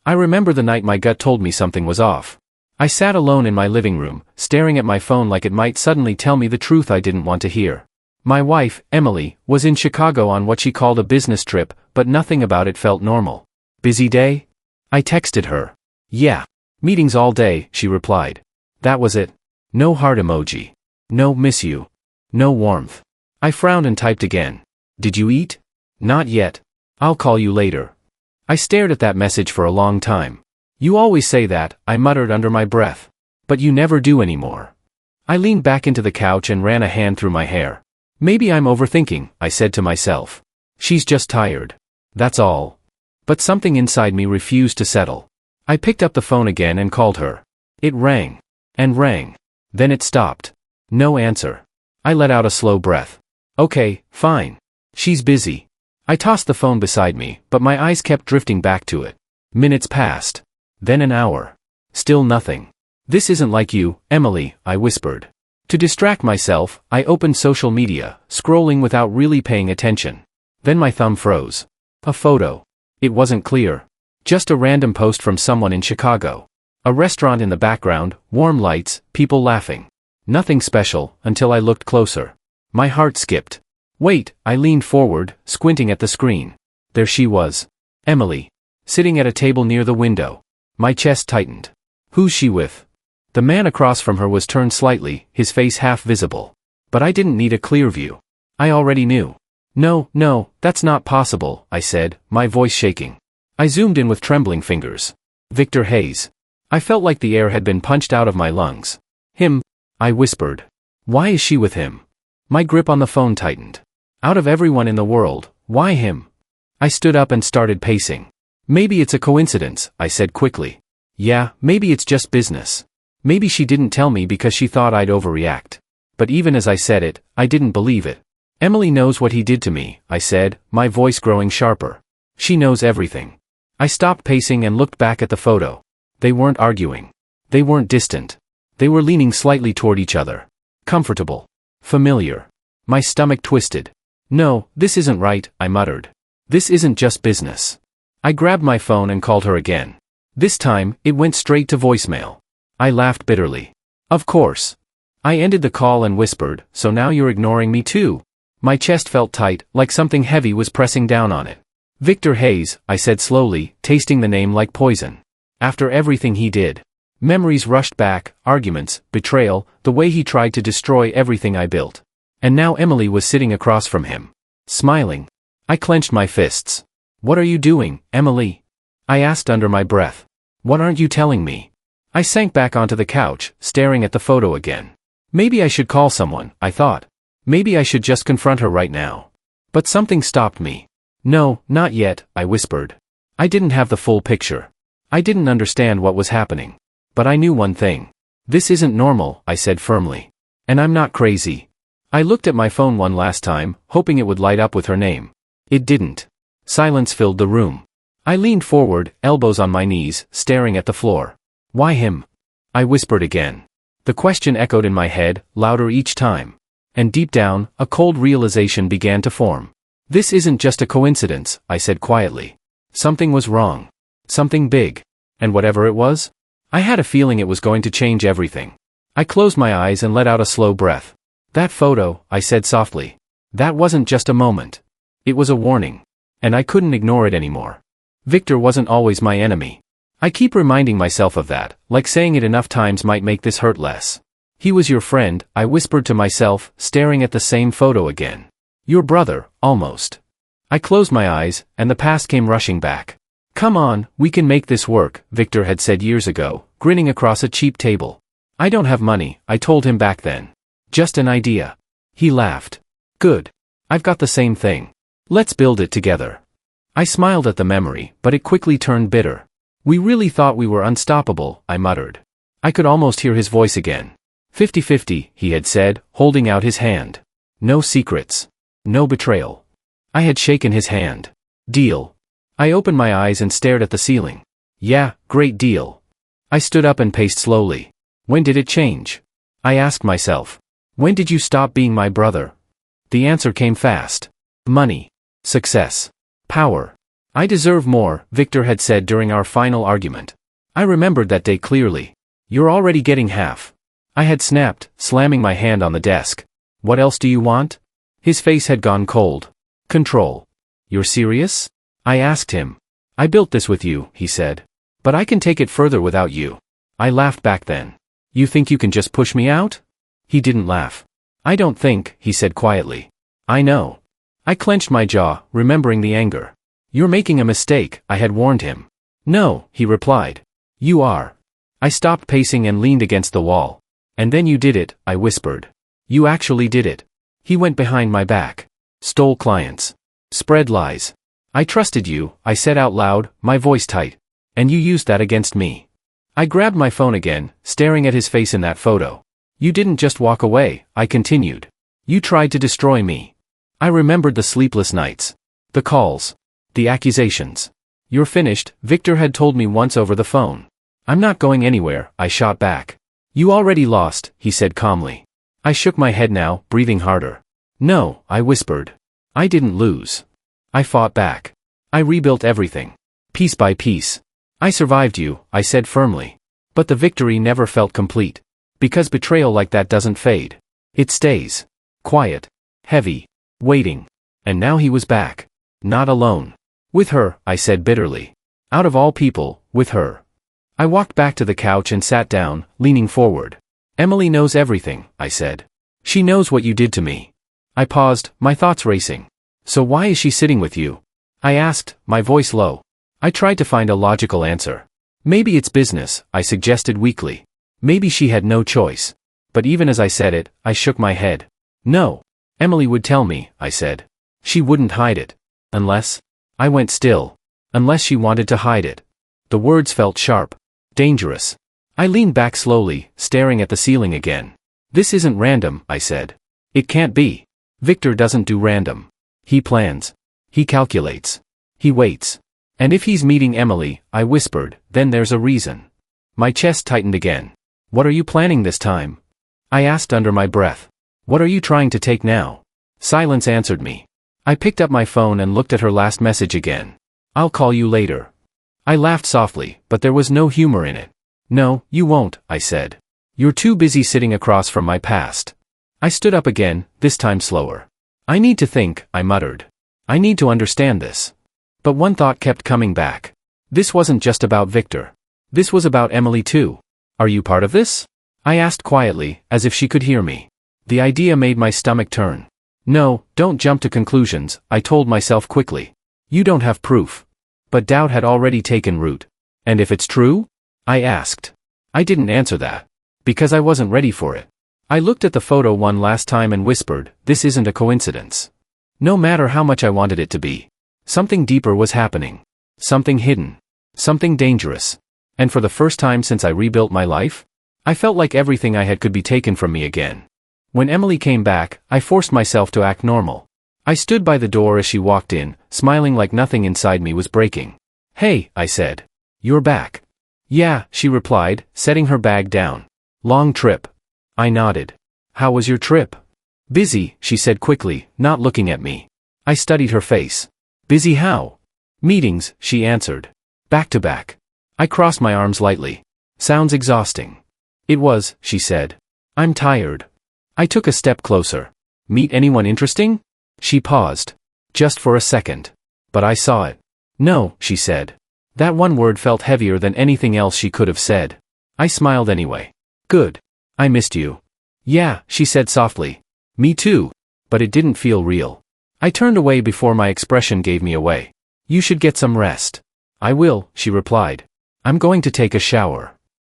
I remember the night my gut told me something was off. I sat alone in my living room, staring at my phone like it might suddenly tell me the truth I didn't want to hear. My wife, Emily, was in Chicago on what she called a business trip, but nothing about it felt normal. Busy day? I texted her. Yeah. Meetings all day, she replied. That was it. No heart emoji. No miss you. No warmth. I frowned and typed again. Did you eat? Not yet. I'll call you later. I stared at that message for a long time. You always say that, I muttered under my breath. But you never do anymore. I leaned back into the couch and ran a hand through my hair. Maybe I'm overthinking, I said to myself. She's just tired. That's all. But something inside me refused to settle. I picked up the phone again and called her. It rang. And rang. Then it stopped. No answer. I let out a slow breath. Okay, fine. She's busy. I tossed the phone beside me, but my eyes kept drifting back to it. Minutes passed. Then an hour. Still nothing. This isn't like you, Emily, I whispered. To distract myself, I opened social media, scrolling without really paying attention. Then my thumb froze. A photo. It wasn't clear. Just a random post from someone in Chicago. A restaurant in the background, warm lights, people laughing. Nothing special, until I looked closer. My heart skipped. Wait, I leaned forward, squinting at the screen. There she was. Emily. Sitting at a table near the window. My chest tightened. Who's she with? The man across from her was turned slightly, his face half visible. But I didn't need a clear view. I already knew. No, that's not possible, I said, my voice shaking. I zoomed in with trembling fingers. Victor Hayes. I felt like the air had been punched out of my lungs. Him, I whispered. Why is she with him? My grip on the phone tightened. Out of everyone in the world, why him? I stood up and started pacing. Maybe it's a coincidence, I said quickly. Yeah, maybe it's just business. Maybe she didn't tell me because she thought I'd overreact. But even as I said it, I didn't believe it. Emily knows what he did to me, I said, my voice growing sharper. She knows everything. I stopped pacing and looked back at the photo. They weren't arguing. They weren't distant. They were leaning slightly toward each other. Comfortable. Familiar. My stomach twisted. No, this isn't right, I muttered. This isn't just business. I grabbed my phone and called her again. This time, it went straight to voicemail. I laughed bitterly. Of course. I ended the call and whispered, so now you're ignoring me too? My chest felt tight, like something heavy was pressing down on it. Victor Hayes, I said slowly, tasting the name like poison. After everything he did. Memories rushed back, arguments, betrayal, the way he tried to destroy everything I built. And now Emily was sitting across from him. Smiling. I clenched my fists. What are you doing, Emily? I asked under my breath. What aren't you telling me? I sank back onto the couch, staring at the photo again. Maybe I should call someone, I thought. Maybe I should just confront her right now. But something stopped me. No, not yet, I whispered. I didn't have the full picture. I didn't understand what was happening. But I knew one thing. This isn't normal, I said firmly. And I'm not crazy. I looked at my phone one last time, hoping it would light up with her name. It didn't. Silence filled the room. I leaned forward, elbows on my knees, staring at the floor. Why him? I whispered again. The question echoed in my head, louder each time. And deep down, a cold realization began to form. This isn't just a coincidence, I said quietly. Something was wrong. Something big. And whatever it was? I had a feeling it was going to change everything. I closed my eyes and let out a slow breath. That photo, I said softly. That wasn't just a moment. It was a warning. And I couldn't ignore it anymore. Victor wasn't always my enemy. I keep reminding myself of that, like saying it enough times might make this hurt less. He was your friend, I whispered to myself, staring at the same photo again. Your brother, almost. I closed my eyes, and the past came rushing back. Come on, we can make this work, Victor had said years ago, grinning across a cheap table. I don't have money, I told him back then. Just an idea. He laughed. Good. I've got the same thing. Let's build it together. I smiled at the memory, but it quickly turned bitter. We really thought we were unstoppable, I muttered. I could almost hear his voice again. 50-50, he had said, holding out his hand. No secrets. No betrayal. I had shaken his hand. Deal. I opened my eyes and stared at the ceiling. Yeah, great deal. I stood up and paced slowly. When did it change? I asked myself. When did you stop being my brother? The answer came fast. Money. Success. Power. I deserve more, Victor had said during our final argument. I remembered that day clearly. You're already getting half. I had snapped, slamming my hand on the desk. What else do you want? His face had gone cold. Control. You're serious? I asked him. I built this with you, he said. But I can take it further without you. I laughed back then. You think you can just push me out? He didn't laugh. I don't think, he said quietly. I know. I clenched my jaw, remembering the anger. You're making a mistake, I had warned him. No, he replied. You are. I stopped pacing and leaned against the wall. And then you did it, I whispered. You actually did it. He went behind my back. Stole clients. Spread lies. I trusted you, I said out loud, my voice tight. And you used that against me. I grabbed my phone again, staring at his face in that photo. You didn't just walk away, I continued. You tried to destroy me. I remembered the sleepless nights. The calls. The accusations. You're finished, Victor had told me once over the phone. I'm not going anywhere, I shot back. You already lost, he said calmly. I shook my head now, breathing harder. No, I whispered. I didn't lose. I fought back. I rebuilt everything. Piece by piece. I survived you, I said firmly. But the victory never felt complete. Because betrayal like that doesn't fade. It stays. Quiet. Heavy. Waiting. And now he was back. Not alone. With her, I said bitterly. Out of all people, with her. I walked back to the couch and sat down, leaning forward. Emily knows everything, I said. She knows what you did to me. I paused, my thoughts racing. So why is she sitting with you? I asked, my voice low. I tried to find a logical answer. Maybe it's business, I suggested weakly. Maybe she had no choice. But even as I said it, I shook my head. No. Emily would tell me, I said. She wouldn't hide it. Unless. I went still. Unless she wanted to hide it. The words felt sharp. Dangerous. I leaned back slowly, staring at the ceiling again. This isn't random, I said. It can't be. Victor doesn't do random. He plans. He calculates. He waits. And if he's meeting Emily, I whispered, then there's a reason. My chest tightened again. What are you planning this time? I asked under my breath. What are you trying to take now? Silence answered me. I picked up my phone and looked at her last message again. I'll call you later. I laughed softly, but there was no humor in it. No, you won't, I said. You're too busy sitting across from my past. I stood up again, this time slower. I need to think, I muttered. I need to understand this. But one thought kept coming back. This wasn't just about Victor. This was about Emily too. Are you part of this? I asked quietly, as if she could hear me. The idea made my stomach turn. No, don't jump to conclusions, I told myself quickly. You don't have proof. But doubt had already taken root. And if it's true? I asked. I didn't answer that. Because I wasn't ready for it. I looked at the photo one last time and whispered, this isn't a coincidence. No matter how much I wanted it to be. Something deeper was happening. Something hidden. Something dangerous. And for the first time since I rebuilt my life, I felt like everything I had could be taken from me again. When Emily came back, I forced myself to act normal. I stood by the door as she walked in, smiling like nothing inside me was breaking. Hey, I said. You're back. Yeah, she replied, setting her bag down. Long trip. I nodded. How was your trip? Busy, she said quickly, not looking at me. I studied her face. Busy how? Meetings, she answered. Back to back. I crossed my arms lightly. Sounds exhausting. It was, she said. I'm tired. I took a step closer. Meet anyone interesting? She paused. Just for a second. But I saw it. No, she said. That one word felt heavier than anything else she could have said. I smiled anyway. Good. I missed you. Yeah, she said softly. Me too. But it didn't feel real. I turned away before my expression gave me away. You should get some rest. I will, she replied. I'm going to take a shower.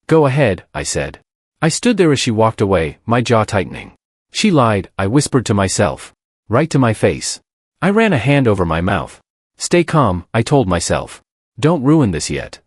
Go ahead, I said. I stood there as she walked away, my jaw tightening. She lied, I whispered to myself. Right to my face. I ran a hand over my mouth. Stay calm, I told myself. Don't ruin this yet.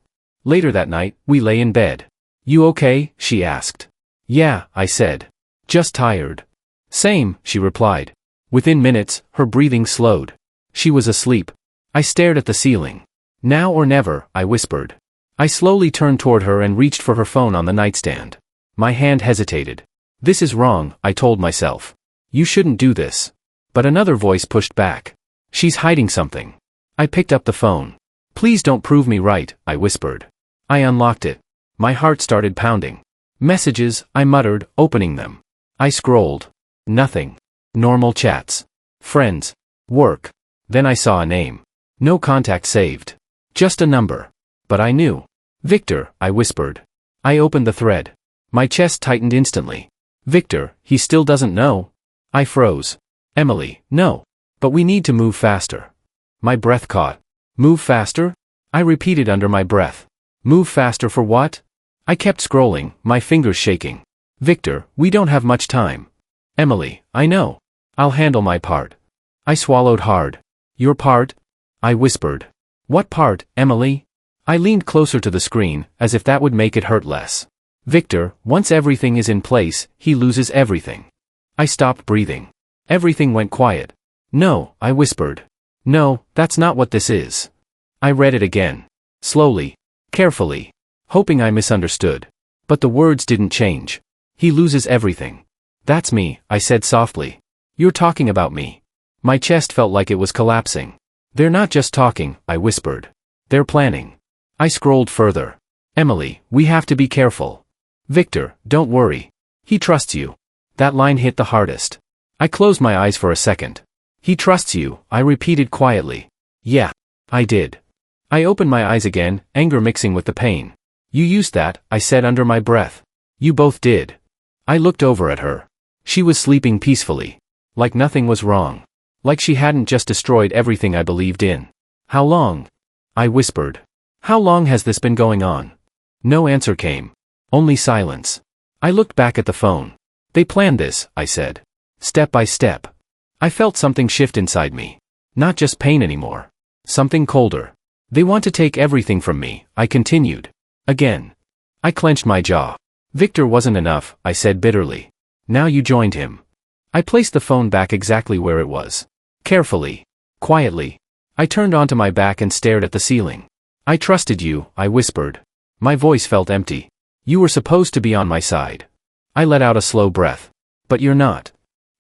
Later that night, we lay in bed. You okay? She asked. Yeah, I said. Just tired. Same, she replied. Within minutes, her breathing slowed. She was asleep. I stared at the ceiling. Now or never, I whispered. I slowly turned toward her and reached for her phone on the nightstand. My hand hesitated. This is wrong, I told myself. You shouldn't do this. But another voice pushed back. She's hiding something. I picked up the phone. Please don't prove me right, I whispered. I unlocked it. My heart started pounding. Messages, I muttered, opening them. I scrolled. Nothing. Normal chats. Friends. Work. Then I saw a name. No contact saved. Just a number. But I knew. Victor, I whispered. I opened the thread. My chest tightened instantly. Victor, he still doesn't know? I froze. Emily, no. But we need to move faster. My breath caught. Move faster? I repeated under my breath. Move faster for what? I kept scrolling, my fingers shaking. Victor, we don't have much time. Emily, I know. I'll handle my part. I swallowed hard. Your part? I whispered. What part, Emily? I leaned closer to the screen, as if that would make it hurt less. Victor, once everything is in place, he loses everything. I stopped breathing. Everything went quiet. No, I whispered. No, that's not what this is. I read it again. Slowly. Carefully. Hoping I misunderstood. But the words didn't change. He loses everything. That's me, I said softly. You're talking about me. My chest felt like it was collapsing. They're not just talking, I whispered. They're planning. I scrolled further. Emily, we have to be careful. Victor, don't worry. He trusts you. That line hit the hardest. I closed my eyes for a second. He trusts you, I repeated quietly. Yeah. I did. I opened my eyes again, anger mixing with the pain. You used that, I said under my breath. You both did. I looked over at her. She was sleeping peacefully. Like nothing was wrong. Like she hadn't just destroyed everything I believed in. How long? I whispered. How long has this been going on? No answer came. Only silence. I looked back at the phone. They planned this, I said. Step by step. I felt something shift inside me. Not just pain anymore. Something colder. They want to take everything from me, I continued. Again. I clenched my jaw. Victor wasn't enough, I said bitterly. Now you joined him. I placed the phone back exactly where it was. Carefully. Quietly. I turned onto my back and stared at the ceiling. I trusted you, I whispered. My voice felt empty. You were supposed to be on my side. I let out a slow breath. But you're not.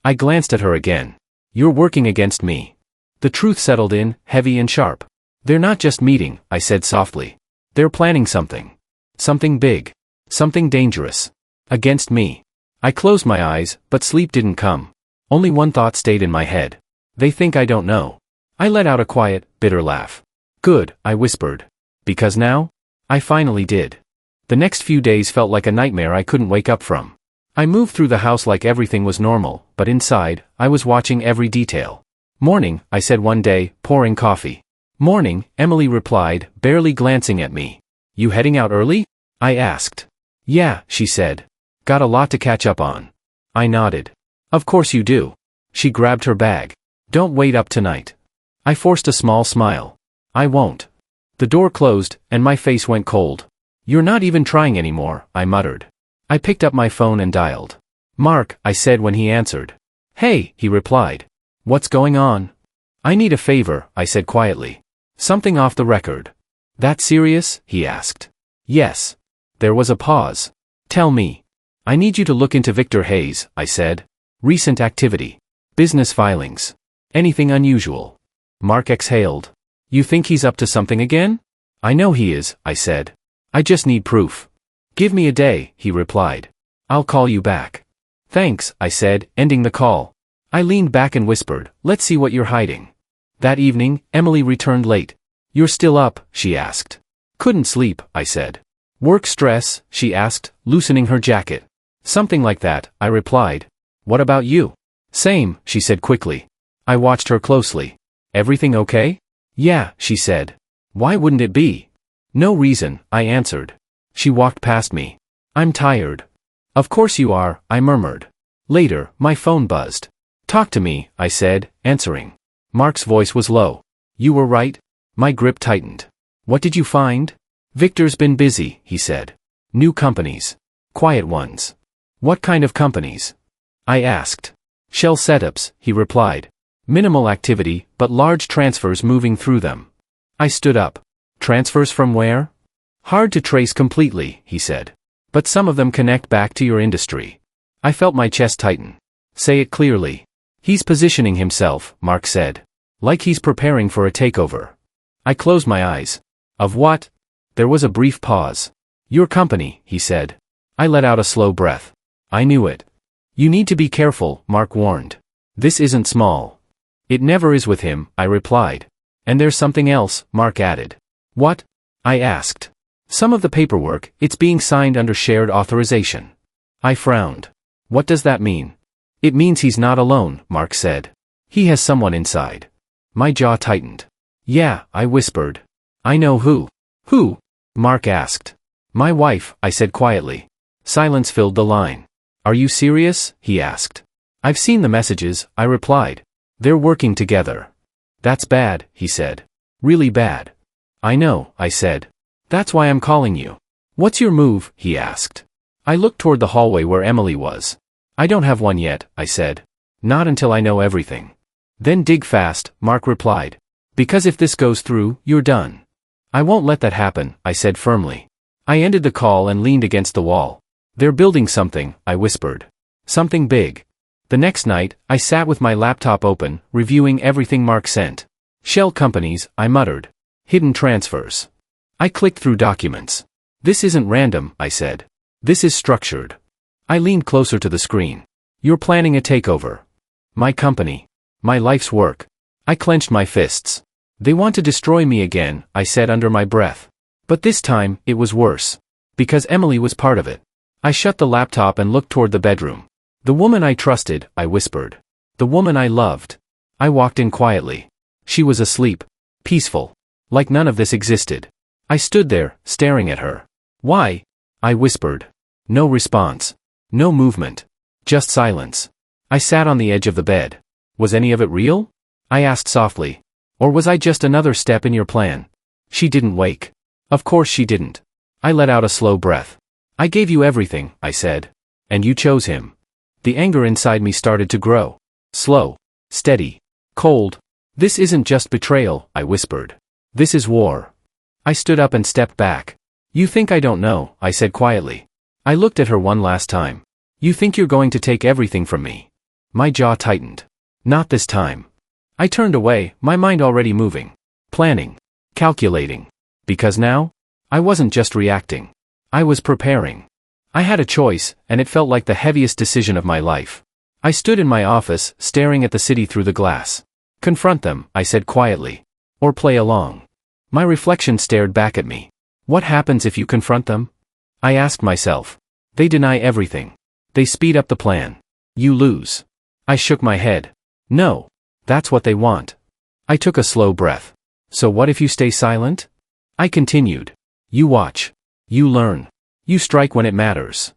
I glanced at her again. You're working against me. The truth settled in, heavy and sharp. They're not just meeting, I said softly. They're planning something. Something big. Something dangerous. Against me. I closed my eyes, but sleep didn't come. Only one thought stayed in my head. They think I don't know. I let out a quiet, bitter laugh. Good, I whispered. Because now? I finally did. The next few days felt like a nightmare I couldn't wake up from. I moved through the house like everything was normal, but inside, I was watching every detail. Morning, I said one day, pouring coffee. Morning, Emily replied, barely glancing at me. You heading out early? I asked. Yeah, she said. Got a lot to catch up on. I nodded. Of course you do. She grabbed her bag. Don't wait up tonight. I forced a small smile. I won't. The door closed, and my face went cold. You're not even trying anymore, I muttered. I picked up my phone and dialed. Mark, I said when he answered. Hey, he replied. What's going on? I need a favor, I said quietly. Something off the record. That serious? He asked. Yes. There was a pause. Tell me. I need you to look into Victor Hayes, I said. Recent activity. Business filings. Anything unusual. Mark exhaled. You think he's up to something again? I know he is, I said. I just need proof. Give me a day, he replied. I'll call you back. Thanks, I said, ending the call. I leaned back and whispered, let's see what you're hiding. That evening, Emily returned late. You're still up, she asked. Couldn't sleep, I said. Work stress, she asked, loosening her jacket. Something like that, I replied. What about you? Same, she said quickly. I watched her closely. Everything okay? Yeah, she said. Why wouldn't it be? No reason, I answered. She walked past me. I'm tired. Of course you are, I murmured. Later, my phone buzzed. Talk to me, I said, answering. Mark's voice was low. You were right? My grip tightened. What did you find? Victor's been busy, he said. New companies. Quiet ones. What kind of companies? I asked. Shell setups, he replied. Minimal activity, but large transfers moving through them. I stood up. Transfers from where? Hard to trace completely, he said. But some of them connect back to your industry. I felt my chest tighten. Say it clearly. He's positioning himself, Mark said. Like he's preparing for a takeover. I closed my eyes. Of what? There was a brief pause. Your company, he said. I let out a slow breath. I knew it. You need to be careful, Mark warned. This isn't small. It never is with him, I replied. And there's something else, Mark added. What? I asked. Some of the paperwork, it's being signed under shared authorization. I frowned. What does that mean? It means he's not alone, Mark said. He has someone inside. My jaw tightened. Yeah, I whispered. I know who. Who? Mark asked. My wife, I said quietly. Silence filled the line. Are you serious? He asked. I've seen the messages, I replied. They're working together. That's bad, he said. Really bad. I know, I said. That's why I'm calling you. What's your move? He asked. I looked toward the hallway where Emily was. I don't have one yet, I said. Not until I know everything. Then dig fast, Mark replied. Because if this goes through, you're done. I won't let that happen, I said firmly. I ended the call and leaned against the wall. They're building something, I whispered. Something big. The next night, I sat with my laptop open, reviewing everything Mark sent. Shell companies, I muttered. Hidden transfers. I clicked through documents. This isn't random, I said. This is structured. I leaned closer to the screen. You're planning a takeover. My company. My life's work. I clenched my fists. They want to destroy me again, I said under my breath. But this time, it was worse. Because Emily was part of it. I shut the laptop and looked toward the bedroom. The woman I trusted, I whispered. The woman I loved. I walked in quietly. She was asleep. Peaceful. Like none of this existed. I stood there, staring at her. Why? I whispered. No response. No movement. Just silence. I sat on the edge of the bed. Was any of it real? I asked softly. Or was I just another step in your plan? She didn't wake. Of course she didn't. I let out a slow breath. I gave you everything, I said. And you chose him. The anger inside me started to grow. Slow. Steady. Cold. This isn't just betrayal, I whispered. This is war. I stood up and stepped back. You think I don't know, I said quietly. I looked at her one last time. You think you're going to take everything from me? My jaw tightened. Not this time. I turned away, my mind already moving. Planning. Calculating. Because now? I wasn't just reacting. I was preparing. I had a choice, and it felt like the heaviest decision of my life. I stood in my office, staring at the city through the glass. Confront them, I said quietly. Or play along. My reflection stared back at me. What happens if you confront them? I asked myself. They deny everything. They speed up the plan. You lose. I shook my head. No. That's what they want. I took a slow breath. So what if you stay silent? I continued. You watch. You learn. You strike when it matters.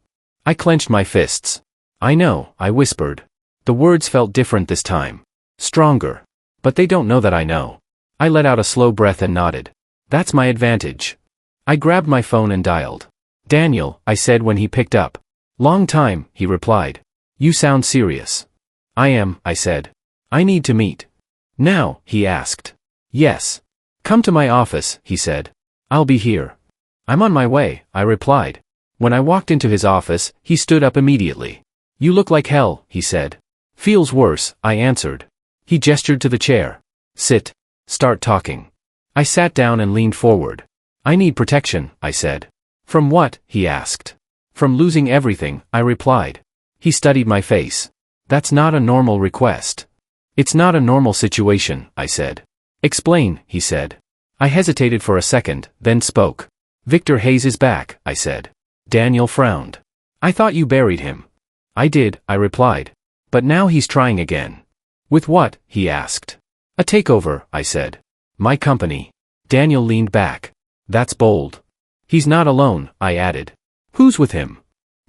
I clenched my fists. I know, I whispered. The words felt different this time. Stronger. But they don't know that I know. I let out a slow breath and nodded. That's my advantage. I grabbed my phone and dialed. Daniel, I said when he picked up. Long time, he replied. You sound serious. I am, I said. I need to meet. Now, he asked. Yes. Come to my office, he said. I'll be here. I'm on my way, I replied. When I walked into his office, he stood up immediately. You look like hell, he said. Feels worse, I answered. He gestured to the chair. Sit. Start talking. I sat down and leaned forward. I need protection, I said. From what? He asked. From losing everything, I replied. He studied my face. That's not a normal request. It's not a normal situation, I said. Explain, he said. I hesitated for a second, then spoke. Victor Hayes is back, I said. Daniel frowned. I thought you buried him. I did, I replied. But now he's trying again. With what? He asked. A takeover, I said. My company. Daniel leaned back. That's bold. He's not alone, I added. Who's with him?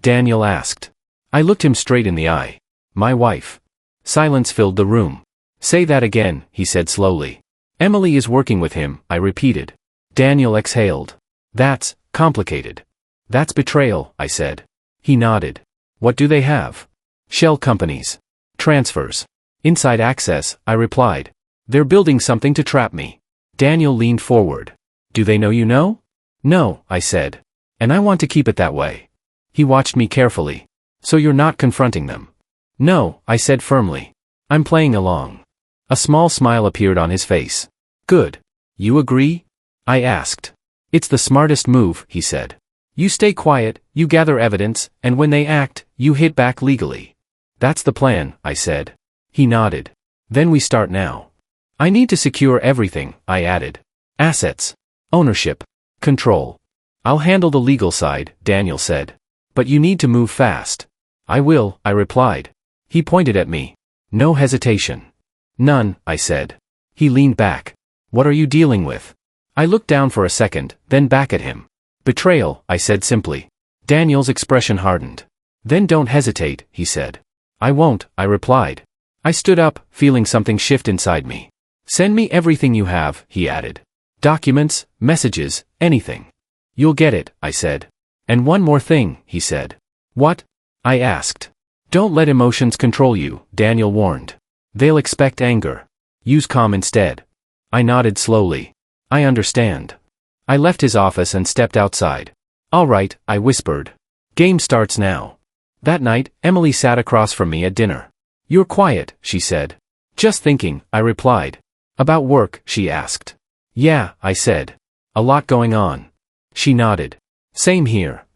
Daniel asked. I looked him straight in the eye. My wife. Silence filled the room. Say that again, he said slowly. Emily is working with him, I repeated. Daniel exhaled. That's complicated. That's betrayal, I said. He nodded. What do they have? Shell companies. Transfers. Inside access, I replied. They're building something to trap me. Daniel leaned forward. Do they know you know? No, I said. And I want to keep it that way. He watched me carefully. So you're not confronting them? No, I said firmly. I'm playing along. A small smile appeared on his face. Good. You agree? I asked. It's the smartest move, he said. You stay quiet, you gather evidence, and when they act, you hit back legally. That's the plan, I said. He nodded. Then we start now. I need to secure everything, I added. Assets. Ownership. Control. I'll handle the legal side, Daniel said. But you need to move fast. I will, I replied. He pointed at me. No hesitation. None, I said. He leaned back. What are you dealing with? I looked down for a second, then back at him. Betrayal, I said simply. Daniel's expression hardened. Then don't hesitate, he said. I won't, I replied. I stood up, feeling something shift inside me. Send me everything you have, he added. Documents, messages, anything. You'll get it, I said. And one more thing, he said. What? I asked. Don't let emotions control you, Daniel warned. They'll expect anger. Use calm instead. I nodded slowly. I understand. I left his office and stepped outside. All right, I whispered. Game starts now. That night, Emily sat across from me at dinner. You're quiet, she said. Just thinking, I replied. About work, she asked. Yeah, I said. A lot going on. She nodded. Same here.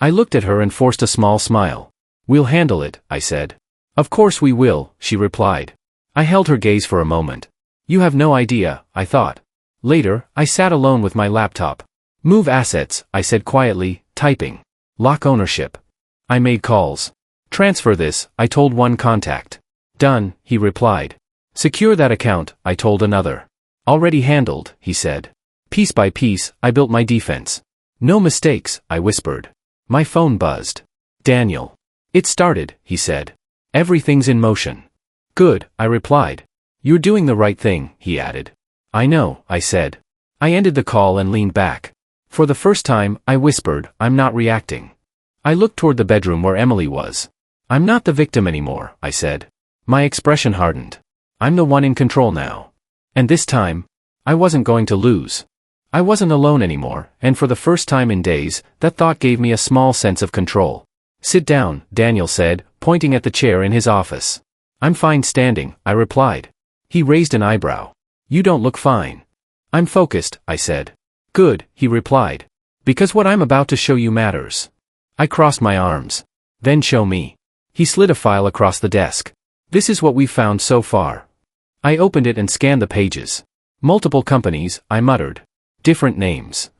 I looked at her and forced a small smile. We'll handle it, I said. Of course we will, she replied. I held her gaze for a moment. You have no idea, I thought. Later, I sat alone with my laptop. Move assets, I said quietly, typing. Lock ownership. I made calls. Transfer this, I told one contact. Done, he replied. Secure that account, I told another. Already handled, he said. Piece by piece, I built my defense. No mistakes, I whispered. My phone buzzed. Daniel. It started, he said. Everything's in motion. Good, I replied. You're doing the right thing, he added. I know, I said. I ended the call and leaned back. For the first time, I whispered, I'm not reacting. I looked toward the bedroom where Emily was. I'm not the victim anymore, I said. My expression hardened. I'm the one in control now. And this time, I wasn't going to lose. I wasn't alone anymore, and for the first time in days, that thought gave me a small sense of control. Sit down, Daniel said, pointing at the chair in his office. I'm fine standing, I replied. He raised an eyebrow. You don't look fine. I'm focused, I said. Good, he replied. Because what I'm about to show you matters. I crossed my arms. Then show me. He slid a file across the desk. This is what we've found so far. I opened it and scanned the pages. Multiple companies, I muttered. Different names.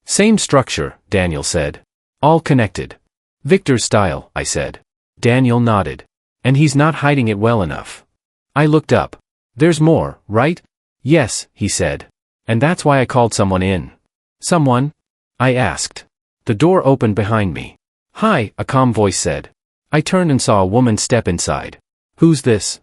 Same structure, Daniel said. All connected. Victor's style, I said. Daniel nodded. And he's not hiding it well enough. I looked up. There's more, right? Yes, he said. And that's why I called someone in. Someone? I asked. The door opened behind me. Hi, a calm voice said. I turned and saw a woman step inside. Who's this?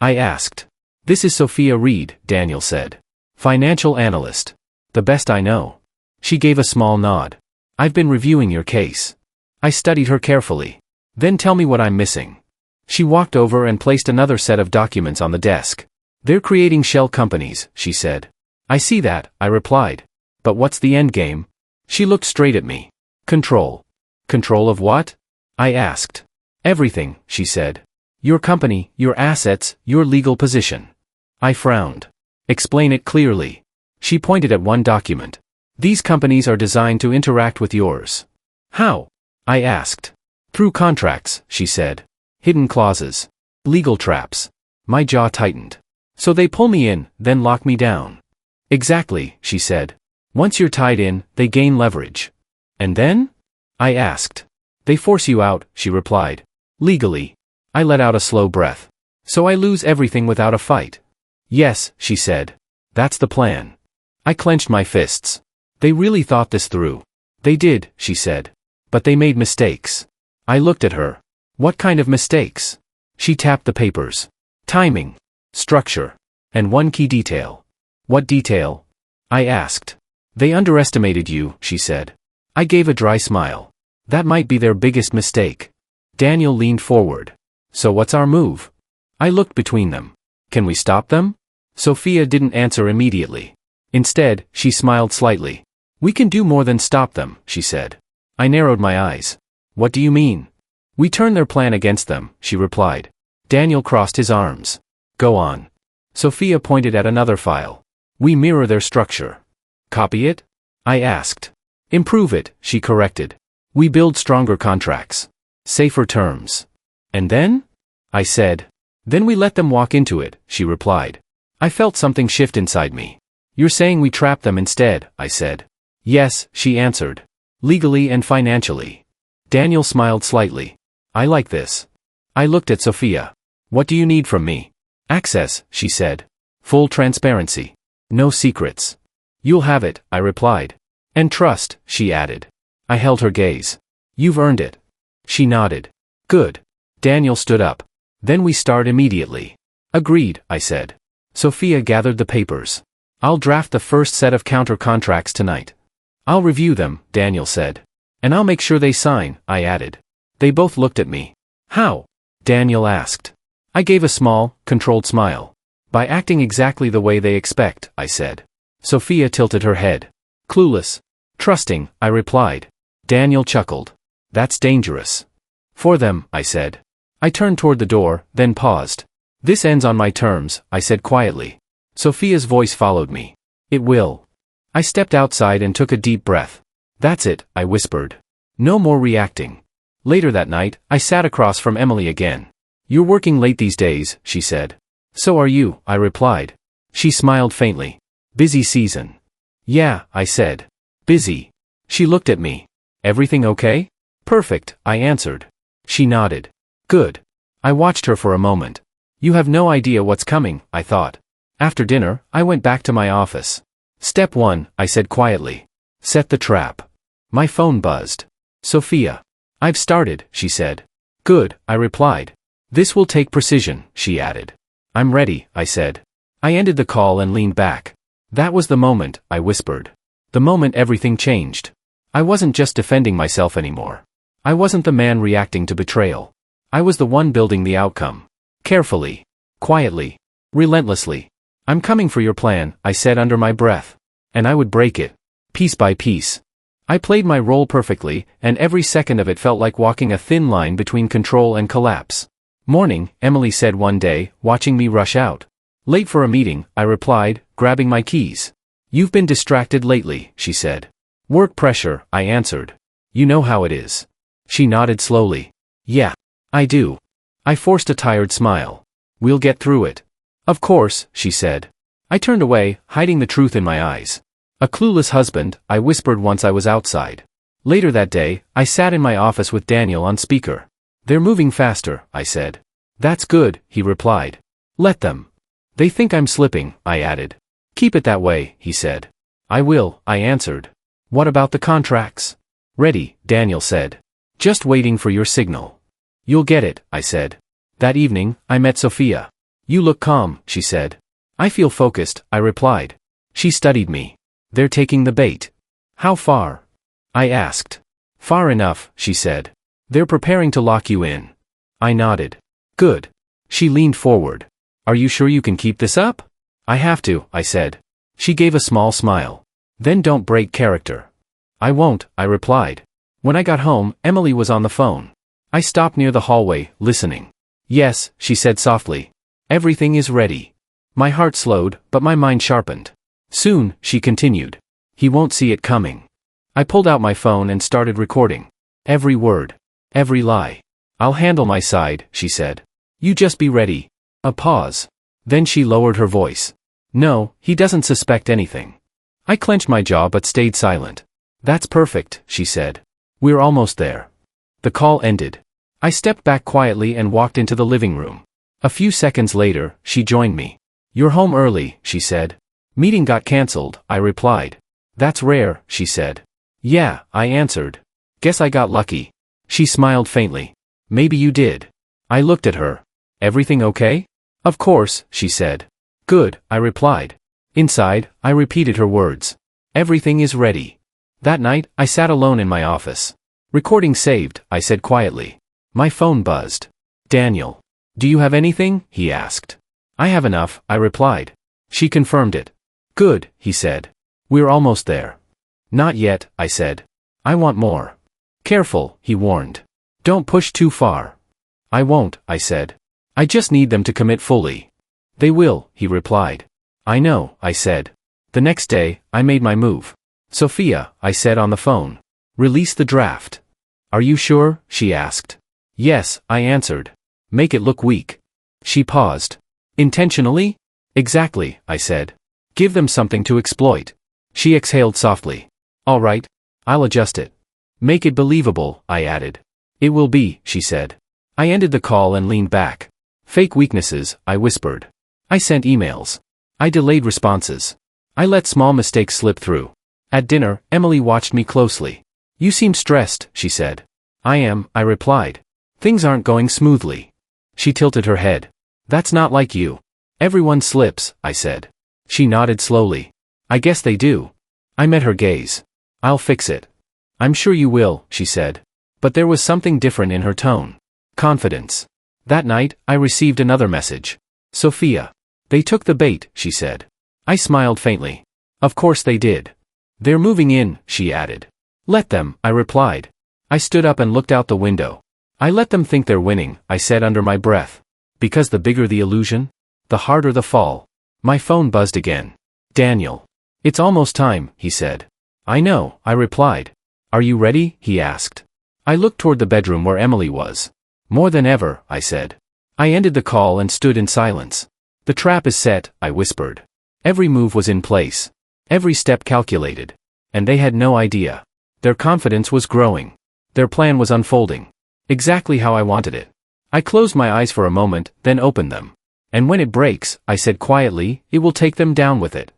I asked. This is Sophia Reed, Daniel said. Financial analyst. The best I know. She gave a small nod. I've been reviewing your case. I studied her carefully. Then tell me what I'm missing. She walked over and placed another set of documents on the desk. They're creating shell companies, she said. I see that, I replied. But what's the end game? She looked straight at me. Control. Control of what? I asked. Everything, she said. Your company, your assets, your legal position. I frowned. Explain it clearly. She pointed at one document. These companies are designed to interact with yours. How? I asked. Through contracts, she said. Hidden clauses. Legal traps. My jaw tightened. So they pull me in, then lock me down. Exactly, she said. Once you're tied in, they gain leverage. And then? I asked. They force you out, she replied. Legally. I let out a slow breath. So I lose everything without a fight. Yes, she said. That's the plan. I clenched my fists. They really thought this through. They did, she said. But they made mistakes. I looked at her. What kind of mistakes? She tapped the papers. Timing. Structure. And one key detail. What detail? I asked. They underestimated you, she said. I gave a dry smile. That might be their biggest mistake. Daniel leaned forward. So what's our move? I looked between them. Can we stop them? Sophia didn't answer immediately. Instead, she smiled slightly. We can do more than stop them, she said. I narrowed my eyes. What do you mean? We turn their plan against them, she replied. Daniel crossed his arms. Go on. Sophia pointed at another file. We mirror their structure. Copy it? I asked. Improve it, she corrected. We build stronger contracts. Safer terms. And then? I said. Then we let them walk into it, she replied. I felt something shift inside me. You're saying we trap them instead, I said. Yes, she answered. Legally and financially. Daniel smiled slightly. I like this. I looked at Sophia. What do you need from me? Access, she said. Full transparency. No secrets. You'll have it, I replied. And trust, she added. I held her gaze. You've earned it. She nodded. Good. Daniel stood up. Then we start immediately. Agreed, I said. Sophia gathered the papers. I'll draft the first set of counter-contracts tonight. I'll review them, Daniel said. And I'll make sure they sign, I added. They both looked at me. How? Daniel asked. I gave a small, controlled smile. By acting exactly the way they expect, I said. Sophia tilted her head. Clueless. Trusting, I replied. Daniel chuckled. That's dangerous. For them, I said. I turned toward the door, then paused. This ends on my terms, I said quietly. Sophia's voice followed me. It will. I stepped outside and took a deep breath. That's it, I whispered. No more reacting. Later that night, I sat across from Emily again. You're working late these days, she said. So are you, I replied. She smiled faintly. Busy season. Yeah, I said. Busy. She looked at me. Everything okay? Perfect, I answered. She nodded. Good. I watched her for a moment. You have no idea what's coming, I thought. After dinner, I went back to my office. Step 1, I said quietly. Set the trap. My phone buzzed. Sophia. I've started, she said. Good, I replied. This will take precision, she added. I'm ready, I said. I ended the call and leaned back. That was the moment, I whispered. The moment everything changed. I wasn't just defending myself anymore. I wasn't the man reacting to betrayal. I was the one building the outcome. Carefully. Quietly. Relentlessly. I'm coming for your plan, I said under my breath. And I would break it. Piece by piece. I played my role perfectly, and every second of it felt like walking a thin line between control and collapse. Morning, Emily said one day, watching me rush out. Late for a meeting, I replied, grabbing my keys. You've been distracted lately, she said. Work pressure, I answered. You know how it is. She nodded slowly. Yeah. I do. I forced a tired smile. We'll get through it. Of course, she said. I turned away, hiding the truth in my eyes. A clueless husband, I whispered once I was outside. Later that day, I sat in my office with Daniel on speaker. They're moving faster, I said. That's good, he replied. Let them. They think I'm slipping, I added. Keep it that way, he said. I will, I answered. What about the contracts? Ready, Daniel said. Just waiting for your signal. You'll get it, I said. That evening, I met Sophia. You look calm, she said. I feel focused, I replied. She studied me. They're taking the bait. How far? I asked. Far enough, she said. They're preparing to lock you in. I nodded. Good. She leaned forward. Are you sure you can keep this up? I have to, I said. She gave a small smile. Then don't break character. I won't, I replied. When I got home, Emily was on the phone. I stopped near the hallway, listening. Yes, she said softly. Everything is ready. My heart slowed, but my mind sharpened. Soon, she continued. He won't see it coming. I pulled out my phone and started recording. Every word. Every lie. I'll handle my side, she said. You just be ready. A pause. Then she lowered her voice. No, he doesn't suspect anything. I clenched my jaw but stayed silent. That's perfect, she said. We're almost there. The call ended. I stepped back quietly and walked into the living room. A few seconds later, she joined me. You're home early, she said. Meeting got cancelled, I replied. That's rare, she said. Yeah, I answered. Guess I got lucky. She smiled faintly. Maybe you did. I looked at her. Everything okay? Of course, she said. Good, I replied. Inside, I repeated her words. Everything is ready. That night, I sat alone in my office. Recording saved, I said quietly. My phone buzzed. Daniel. Do you have anything? He asked. I have enough, I replied. She confirmed it. Good, he said. We're almost there. Not yet, I said. I want more. Careful, he warned. Don't push too far. I won't, I said. I just need them to commit fully. They will, he replied. I know, I said. The next day, I made my move. Sophia, I said on the phone. Release the draft. Are you sure? She asked. Yes, I answered. Make it look weak. She paused. Intentionally? Exactly, I said. Give them something to exploit. She exhaled softly. All right, I'll adjust it. Make it believable, I added. It will be, she said. I ended the call and leaned back. Fake weaknesses, I whispered. I sent emails. I delayed responses. I let small mistakes slip through. At dinner, Emily watched me closely. You seem stressed, she said. I am, I replied. Things aren't going smoothly. She tilted her head. That's not like you. Everyone slips, I said. She nodded slowly. I guess they do. I met her gaze. I'll fix it. I'm sure you will, she said. But there was something different in her tone. Confidence. That night, I received another message. Sophia. They took the bait, she said. I smiled faintly. Of course they did. They're moving in, she added. Let them, I replied. I stood up and looked out the window. I let them think they're winning, I said under my breath. Because the bigger the illusion, the harder the fall. My phone buzzed again. Daniel. It's almost time, he said. I know, I replied. Are you ready? He asked. I looked toward the bedroom where Emily was. More than ever, I said. I ended the call and stood in silence. The trap is set, I whispered. Every move was in place. Every step calculated. And they had no idea. Their confidence was growing. Their plan was unfolding. Exactly how I wanted it. I closed my eyes for a moment, then opened them. And when it breaks, I said quietly, it will take them down with it.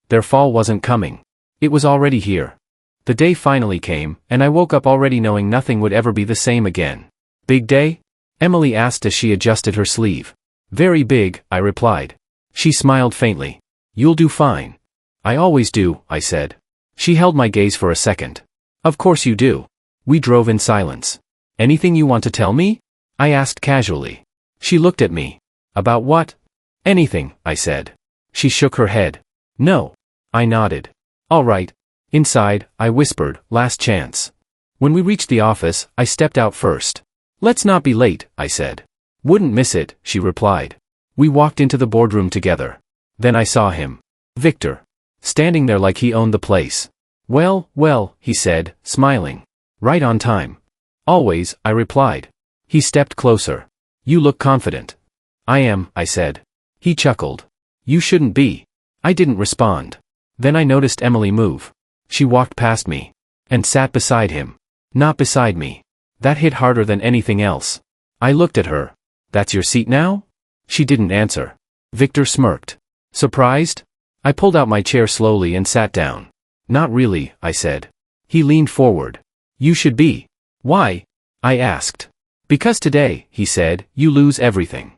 Their fall wasn't coming. It was already here. The day finally came, and I woke up already knowing nothing would ever be the same again. Big day? Emily asked as she adjusted her sleeve. Very big, I replied. She smiled faintly. You'll do fine. I always do, I said. She held my gaze for a second. Of course you do. We drove in silence. Anything you want to tell me? I asked casually. She looked at me. About what? Anything, I said. She shook her head. No. I nodded. All right. Inside, I whispered, last chance. When we reached the office, I stepped out first. Let's not be late, I said. Wouldn't miss it, she replied. We walked into the boardroom together. Then I saw him. Victor. Standing there like he owned the place. Well, he said, smiling. Right on time. Always, I replied. He stepped closer. You look confident. I am, I said. He chuckled. You shouldn't be. I didn't respond. Then I noticed Emily move. She walked past me. And sat beside him. Not beside me. That hit harder than anything else. I looked at her. That's your seat now? She didn't answer. Victor smirked. Surprised? I pulled out my chair slowly and sat down. Not really, I said. He leaned forward. You should be. Why? I asked. Because today, he said, you lose everything.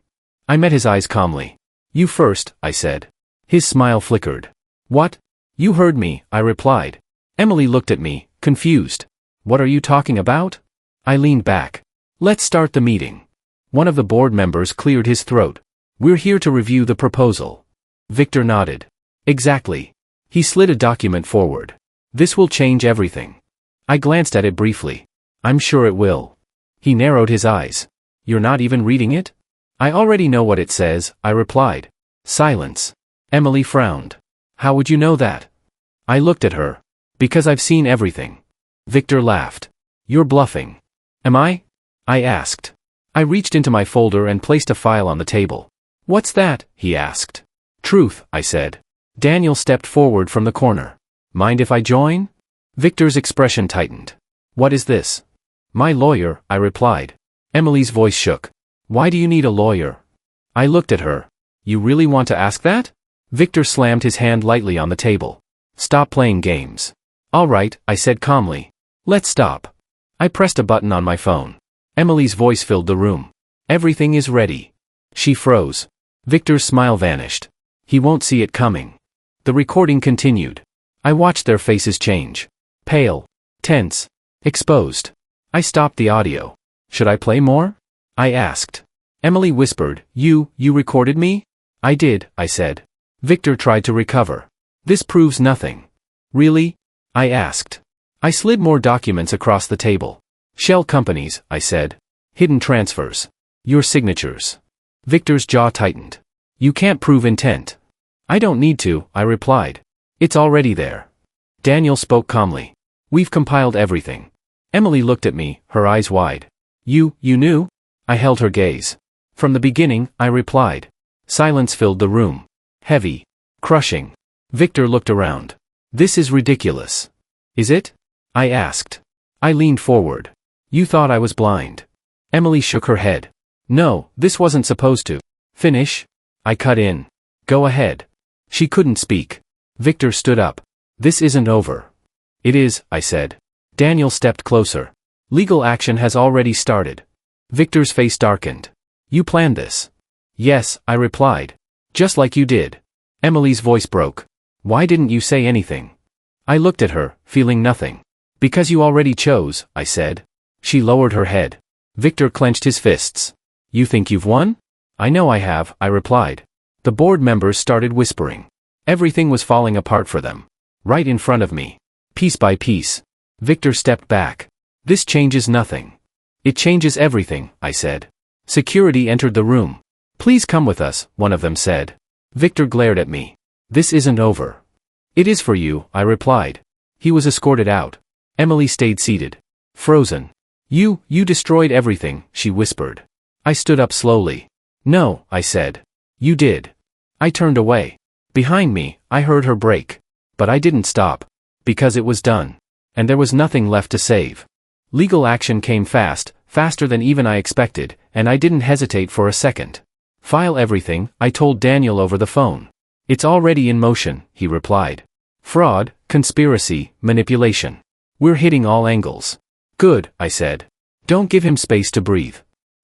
I met his eyes calmly. You first, I said. His smile flickered. What? You heard me, I replied. Emily looked at me, confused. What are you talking about? I leaned back. Let's start the meeting. One of the board members cleared his throat. We're here to review the proposal. Victor nodded. Exactly. He slid a document forward. This will change everything. I glanced at it briefly. I'm sure it will. He narrowed his eyes. You're not even reading it? I already know what it says, I replied. Silence. Emily frowned. How would you know that? I looked at her. Because I've seen everything. Victor laughed. You're bluffing. Am I? I asked. I reached into my folder and placed a file on the table. What's that? He asked. Truth, I said. Daniel stepped forward from the corner. Mind if I join? Victor's expression tightened. What is this? My lawyer, I replied. Emily's voice shook. Why do you need a lawyer? I looked at her. You really want to ask that? Victor slammed his hand lightly on the table. Stop playing games. All right, I said calmly. Let's stop. I pressed a button on my phone. Emily's voice filled the room. Everything is ready. She froze. Victor's smile vanished. He won't see it coming. The recording continued. I watched their faces change. Pale. Tense. Exposed. I stopped the audio. Should I play more? I asked. Emily whispered, You recorded me? I did, I said. Victor tried to recover. This proves nothing. Really? I asked. I slid more documents across the table. Shell companies, I said. Hidden transfers. Your signatures. Victor's jaw tightened. You can't prove intent. I don't need to, I replied. It's already there. Daniel spoke calmly. We've compiled everything. Emily looked at me, her eyes wide. You knew? I held her gaze. From the beginning, I replied. Silence filled the room. Heavy. Crushing. Victor looked around. This is ridiculous. Is it? I asked. I leaned forward. You thought I was blind. Emily shook her head. No, this wasn't supposed to. Finish? I cut in. Go ahead. She couldn't speak. Victor stood up. This isn't over. It is, I said. Daniel stepped closer. Legal action has already started. Victor's face darkened. You planned this? Yes, I replied. Just like you did. Emily's voice broke. Why didn't you say anything? I looked at her, feeling nothing. Because you already chose, I said. She lowered her head. Victor clenched his fists. You think you've won? I know I have, I replied. The board members started whispering. Everything was falling apart for them. Right in front of me. Piece by piece. Victor stepped back. This changes nothing. It changes everything, I said. Security entered the room. Please come with us, one of them said. Victor glared at me. This isn't over. It is for you, I replied. He was escorted out. Emily stayed seated. Frozen. You destroyed everything, she whispered. I stood up slowly. No, I said. You did. I turned away. Behind me, I heard her break. But I didn't stop. Because it was done. And there was nothing left to save. Legal action came fast, faster than even I expected, and I didn't hesitate for a second. File everything, I told Daniel over the phone. It's already in motion, he replied. Fraud, conspiracy, manipulation. We're hitting all angles. Good, I said. Don't give him space to breathe.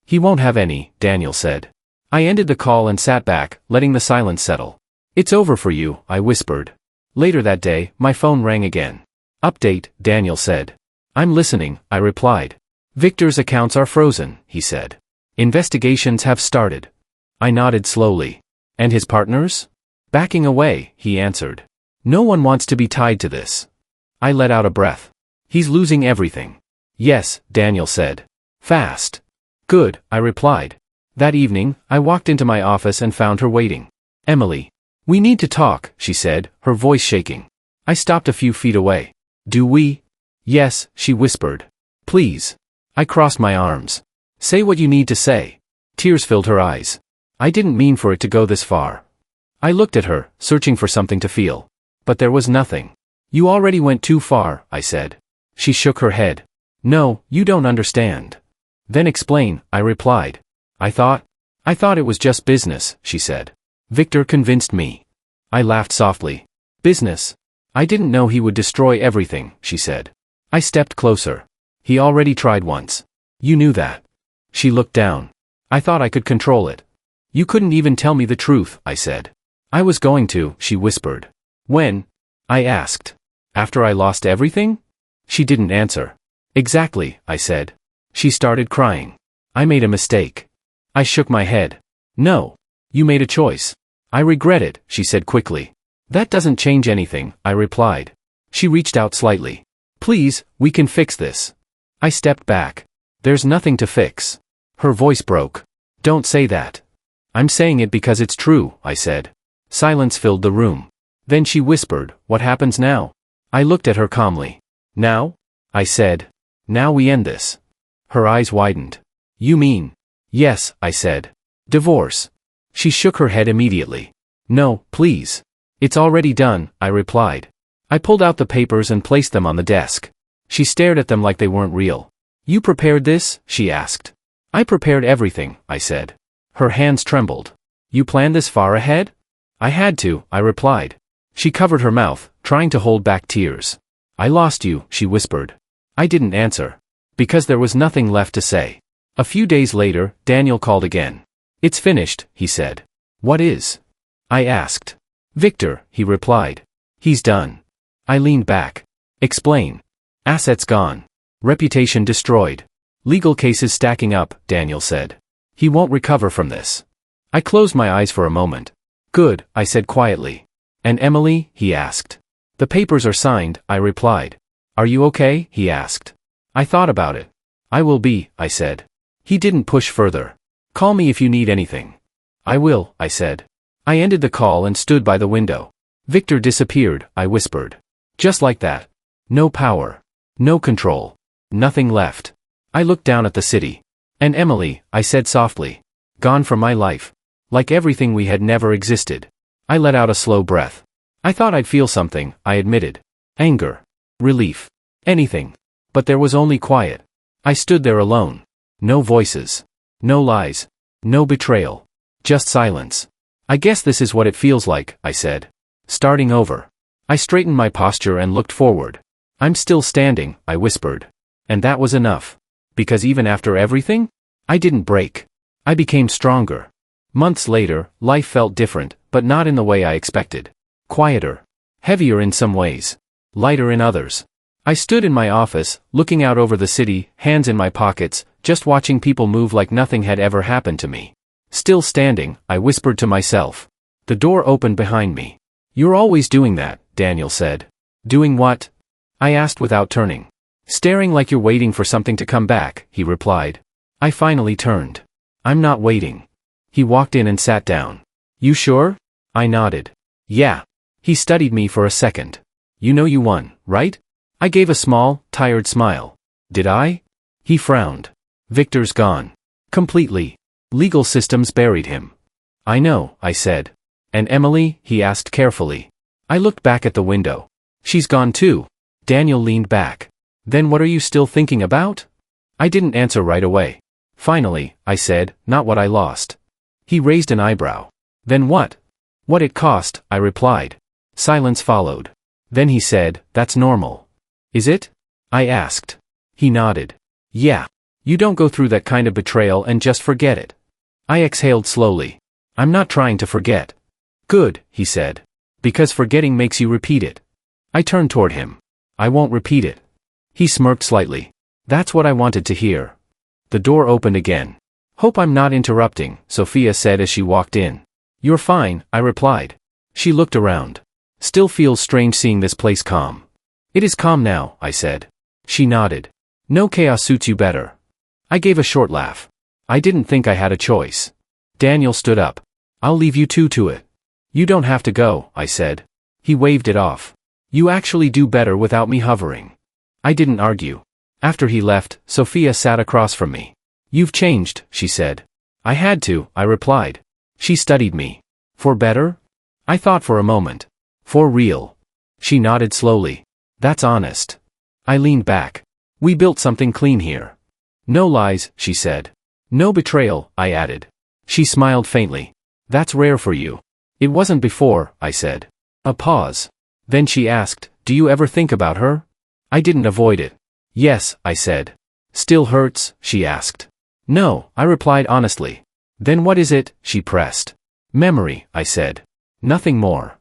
He won't have any, Daniel said. I ended the call and sat back, letting the silence settle. It's over for you, I whispered. Later that day, my phone rang again. Update, Daniel said. I'm listening, I replied. Victor's accounts are frozen, he said. Investigations have started. I nodded slowly. And his partners? Backing away, he answered. No one wants to be tied to this. I let out a breath. He's losing everything. Yes, Daniel said. Fast. Good, I replied. That evening, I walked into my office and found her waiting. Emily. We need to talk, she said, her voice shaking. I stopped a few feet away. Do we? Yes, she whispered. Please. I crossed my arms. Say what you need to say. Tears filled her eyes. I didn't mean for it to go this far. I looked at her, searching for something to feel. But there was nothing. You already went too far, I said. She shook her head. No, you don't understand. Then explain, I replied. I thought it was just business, she said. Victor convinced me. I laughed softly. Business? I didn't know he would destroy everything, she said. I stepped closer. He already tried once. You knew that. She looked down. I thought I could control it. You couldn't even tell me the truth, I said. I was going to, she whispered. When? I asked. After I lost everything? She didn't answer. Exactly, I said. She started crying. I made a mistake. I shook my head. No. You made a choice. I regret it, she said quickly. That doesn't change anything, I replied. She reached out slightly. Please, we can fix this. I stepped back. There's nothing to fix. Her voice broke. Don't say that. I'm saying it because it's true, I said. Silence filled the room. Then she whispered, what happens now? I looked at her calmly. Now? I said. Now we end this. Her eyes widened. You mean? Yes, I said. Divorce. She shook her head immediately. No, please. It's already done, I replied. I pulled out the papers and placed them on the desk. She stared at them like they weren't real. You prepared this? She asked. I prepared everything, I said. Her hands trembled. You planned this far ahead? I had to, I replied. She covered her mouth, trying to hold back tears. I lost you, she whispered. I didn't answer. Because there was nothing left to say. A few days later, Daniel called again. It's finished, he said. What is? I asked. Victor, he replied. He's done. I leaned back. Explain. Assets gone. Reputation destroyed. Legal cases stacking up, Daniel said. He won't recover from this. I closed my eyes for a moment. Good, I said quietly. And Emily? He asked. The papers are signed, I replied. Are you okay? He asked. I thought about it. I will be, I said. He didn't push further. Call me if you need anything. I will, I said. I ended the call and stood by the window. Victor disappeared, I whispered. Just like that. No power. No control. Nothing left. I looked down at the city. And Emily, I said softly. Gone from my life. Like everything we had never existed. I let out a slow breath. I thought I'd feel something, I admitted. Anger. Relief. Anything. But there was only quiet. I stood there alone. No voices. No lies. No betrayal. Just silence. I guess this is what it feels like, I said. Starting over. I straightened my posture and looked forward. I'm still standing, I whispered. And that was enough. Because even after everything, I didn't break. I became stronger. Months later, life felt different, but not in the way I expected. Quieter. Heavier in some ways. Lighter in others. I stood in my office, looking out over the city, hands in my pockets, just watching people move like nothing had ever happened to me. Still standing, I whispered to myself. The door opened behind me. You're always doing that, Daniel said. Doing what? I asked without turning. Staring like you're waiting for something to come back, he replied. I finally turned. I'm not waiting. He walked in and sat down. You sure? I nodded. Yeah. He studied me for a second. You know you won, right? I gave a small, tired smile. Did I? He frowned. Victor's gone. Completely. Legal systems buried him. I know, I said. And Emily? He asked carefully. I looked back at the window. She's gone too. Daniel leaned back. Then what are you still thinking about? I didn't answer right away. Finally, I said, not what I lost. He raised an eyebrow. Then what? What it cost, I replied. Silence followed. Then he said, that's normal. Is it? I asked. He nodded. Yeah. You don't go through that kind of betrayal and just forget it. I exhaled slowly. I'm not trying to forget. Good, he said. Because forgetting makes you repeat it. I turned toward him. I won't repeat it. He smirked slightly. That's what I wanted to hear. The door opened again. Hope I'm not interrupting, Sophia said as she walked in. You're fine, I replied. She looked around. Still feels strange seeing this place calm. It is calm now, I said. She nodded. No chaos suits you better. I gave a short laugh. I didn't think I had a choice. Daniel stood up. I'll leave you two to it. You don't have to go, I said. He waved it off. You actually do better without me hovering. I didn't argue. After he left, Sophia sat across from me. You've changed, she said. I had to, I replied. She studied me. For better? I thought for a moment. For real. She nodded slowly. That's honest. I leaned back. We built something clean here. No lies, she said. No betrayal, I added. She smiled faintly. That's rare for you. It wasn't before, I said. A pause. Then she asked, do you ever think about her? I didn't avoid it. Yes, I said. Still hurts, she asked. No, I replied honestly. Then what is it, she pressed. Memory, I said. Nothing more.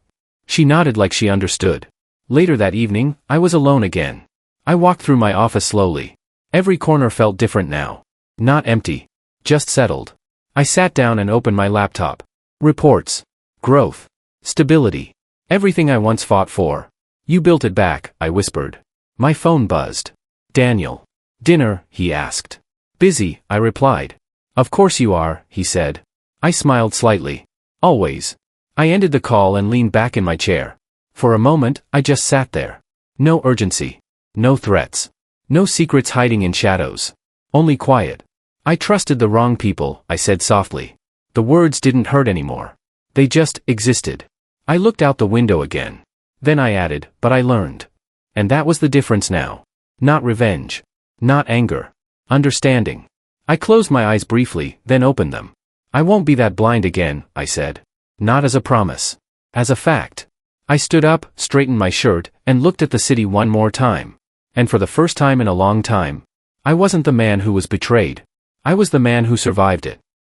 She nodded like she understood. Later that evening, I was alone again. I walked through my office slowly. Every corner felt different now. Not empty. Just settled. I sat down and opened my laptop. Reports. Growth. Stability. Everything I once fought for. You built it back, I whispered. My phone buzzed. Daniel. Dinner, he asked. Busy, I replied. Of course you are, he said. I smiled slightly. Always. I ended the call and leaned back in my chair. For a moment, I just sat there. No urgency. No threats. No secrets hiding in shadows. Only quiet. I trusted the wrong people, I said softly. The words didn't hurt anymore. They just existed. I looked out the window again. Then I added, but I learned. And that was the difference now. Not revenge. Not anger. Understanding. I closed my eyes briefly, then opened them. I won't be that blind again, I said. Not as a promise. As a fact. I stood up, straightened my shirt, and looked at the city one more time. And for the first time in a long time, I wasn't the man who was betrayed. I was the man who survived it.